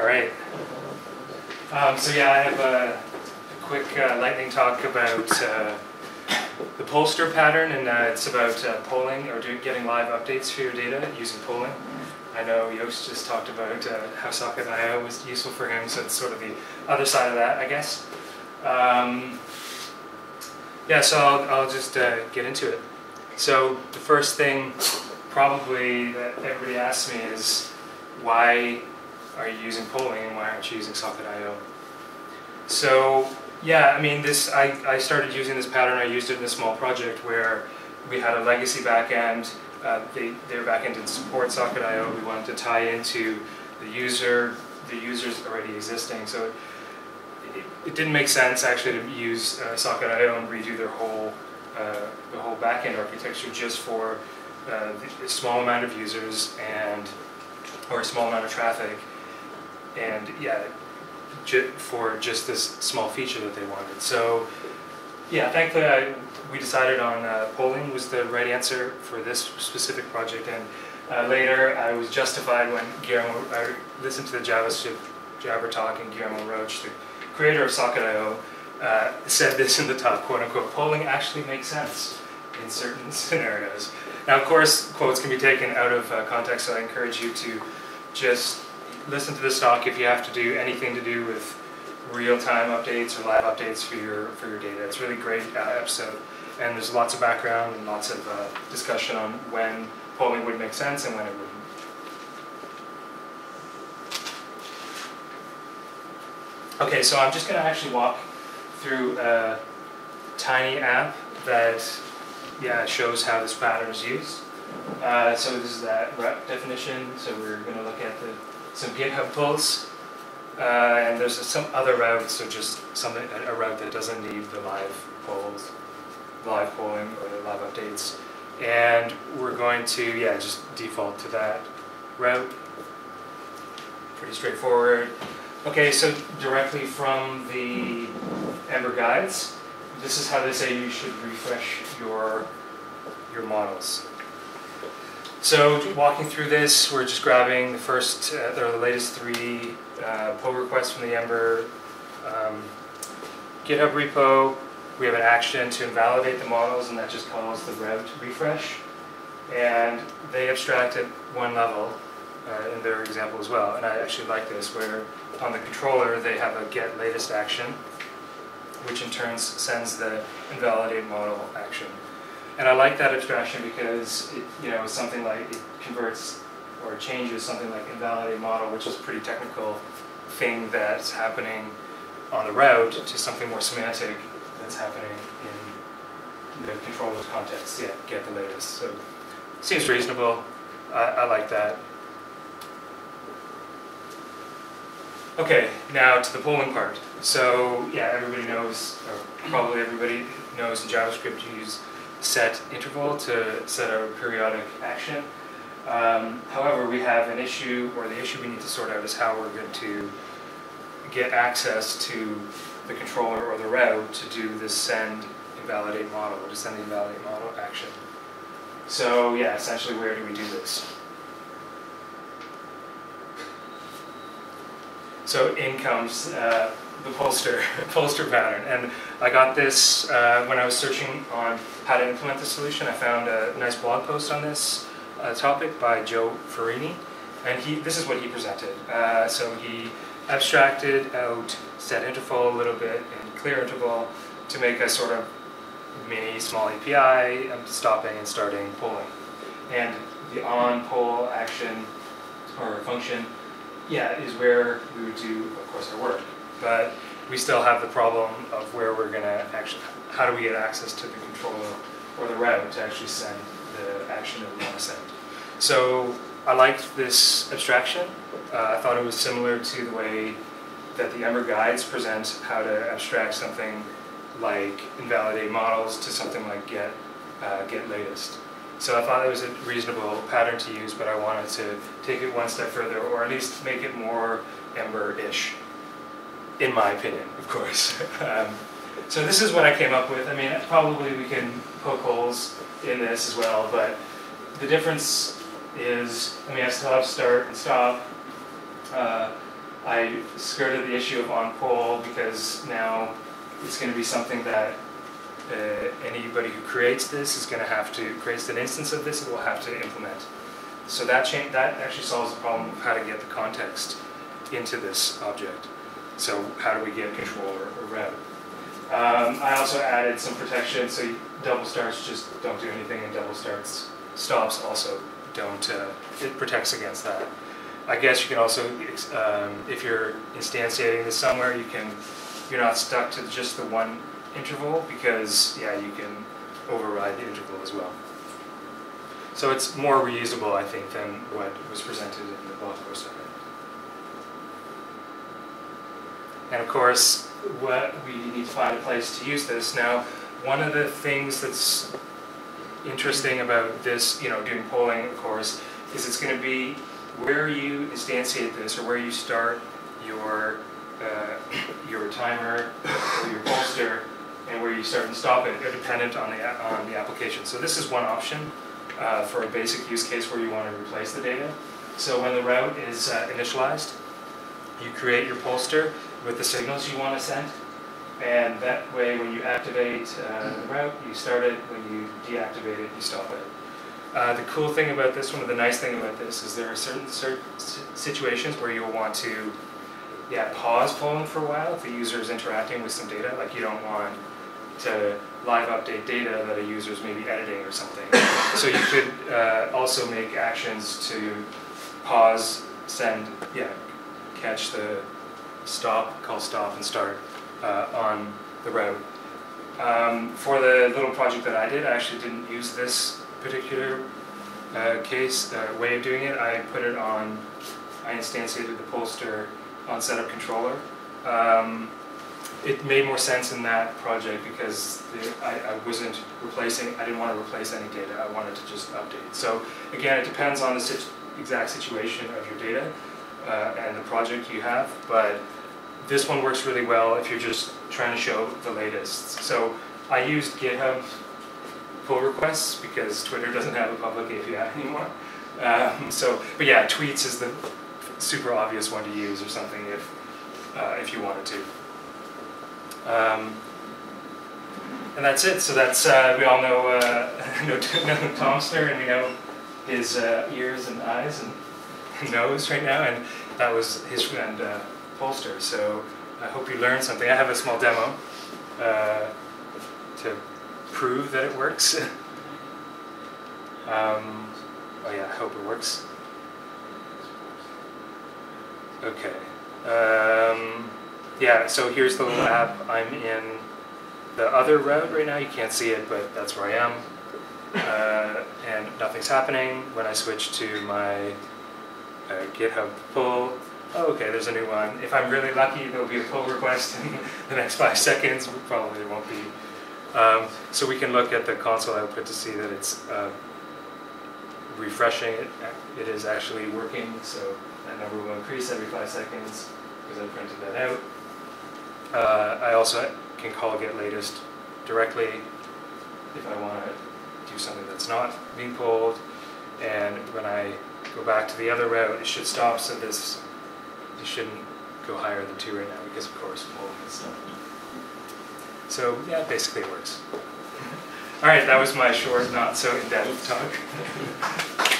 All right. So yeah, I have a quick lightning talk about the Pollster pattern, and it's about polling or getting live updates for your data using polling. I know Yost just talked about how Socket.io was useful for him, so it's sort of the other side of that, I guess. Yeah, so I'll just get into it. So the first thing probably that everybody asks me is, why are you using polling and why aren't you using Socket.io? So yeah, I mean, I started using this pattern. I used it in a small project where we had a legacy backend. Their backend didn't support Socket.io. We wanted to tie into the users already existing. So it didn't make sense actually to use Socket.io and redo their the whole backend architecture just for a small amount of users or a small amount of traffic, and yeah, for just this small feature that they wanted. So yeah, thankfully we decided on polling was the right answer for this specific project, and later I was justified when I listened to the Jabber talk, and Guillermo Roach, the creator of Socket.io, said this in the talk, quote unquote, polling actually makes sense in certain scenarios. Now, of course, quotes can be taken out of context, so I encourage you to just listen to this talk if you have to do anything to do with real-time updates or live updates for your data. It's a really great episode, and there's lots of background and lots of discussion on when polling would make sense and when it wouldn't. Okay, so I'm just going to actually walk through a tiny app that shows how this pattern is used. So this is that route definition. So we're going to look at some GitHub pulls, and there's some other routes. So just a route that doesn't need the live polling or the live updates. And we're going to just default to that route. Pretty straightforward. Okay, so directly from the Ember guides, this is how they say you should refresh your models. So walking through this, we're just grabbing the first or the latest 3 pull requests from the Ember GitHub repo. We have an action to invalidate the models, and that just calls the route refresh. And they abstract at one level in their example as well. And I actually like this, where on the controller they have a get latest action, which in turn sends the invalidate model action. And I like that abstraction because it, something like it converts or changes something like invalidate model, which is a pretty technical thing that's happening on the route, to something more semantic that's happening in the controller's context. Yeah, get the latest. So seems reasonable. I like that. Okay, now to the polling part. So yeah, everybody knows, or probably everybody knows in JavaScript you use set interval to set a periodic action. However, we have an issue, or the issue we need to sort out is how we're going to get access to the controller or the route to do this send invalidate model, or to send the invalidate model action. So yeah, essentially, where do we do this? So in comes the Pollster pattern, and I got this when I was searching on how to implement the solution. I found a nice blog post on this topic by Joe Farini, and this is what he presented. So he abstracted out set interval a little bit and clear interval to make a sort of mini small API stopping and starting polling, and the on poll action or function is where we would do, of course, our work. But we still have the problem of where we're going to actually, how do we get access to the controller or the route to actually send the action that we want to send. So I liked this abstraction. I thought it was similar to the way that the Ember guides present how to abstract something like invalidate models to something like get latest. So I thought it was a reasonable pattern to use, but I wanted to take it one step further, or at least make it more Ember-ish, in my opinion, of course. So this is what I came up with. I mean, probably we can poke holes in this as well, but the difference is, I still have start and stop, I skirted the issue of on poll because now it's going to be something that anybody who creates this is going to have to, creates an instance of this, and will have to implement. So that actually solves the problem of how to get the context into this object. So how do we get control or route? I also added some protection, so double starts just don't do anything, and double stops also don't, it protects against that. I guess you can also, if you're instantiating this somewhere, you're not stuck to just the one interval, because yeah, you can override the interval as well. So it's more reusable, I think, than what was presented in the blog post. And of course, what we need to find a place to use this. Now, one of the things that's interesting about this, doing polling, of course, is it's going to be where you instantiate this, or where you start your timer or your pollster, and where you start and stop it, are dependent on the application. So this is one option for a basic use case where you want to replace the data. So when the route is initialized, you create your pollster with the signals you want to send, and that way when you activate the route, you start it. When you deactivate it, you stop it. The cool thing about this, one of the nice thing about this, is there are certain situations where you'll want to pause polling for a while if the user is interacting with some data. Like you don't want to live update data that a user is maybe editing or something. So you could also make actions to pause, send, catch the stop, call stop and start on the route. For the little project that I did, I actually didn't use this particular way of doing it. I instantiated the pollster on setup controller. It made more sense in that project because I didn't want to replace any data. I wanted to just update. So again, it depends on the exact situation of your data and the project you have, but this one works really well if you're just trying to show the latest. So I used GitHub pull requests because Twitter doesn't have a public API anymore. But yeah, tweets is the super obvious one to use or something if you wanted to. And that's it. So that's we all know Pollster, and we know his ears and eyes and nose right now, and that was his friend Pollster. So I hope you learned something. I have a small demo to prove that it works. Oh yeah, I hope it works. Okay. Yeah, so here's the little app. I'm in the other route right now. You can't see it, but that's where I am. And nothing's happening. When I switch to my GitHub pull, oh, okay, there's a new one. If I'm really lucky, there'll be a pull request in the next 5 seconds. Probably there won't be. So we can look at the console output to see that it's refreshing. It is actually working, so that number will increase every 5 seconds because I printed that out. I also can call get latest directly if I want to do something that's not being pulled. And when I go back to the other route, it should stop, so this shouldn't go higher than 2 right now because, of course, polling is stopped. So yeah, basically it works. All right, that was my short, not so in-depth talk.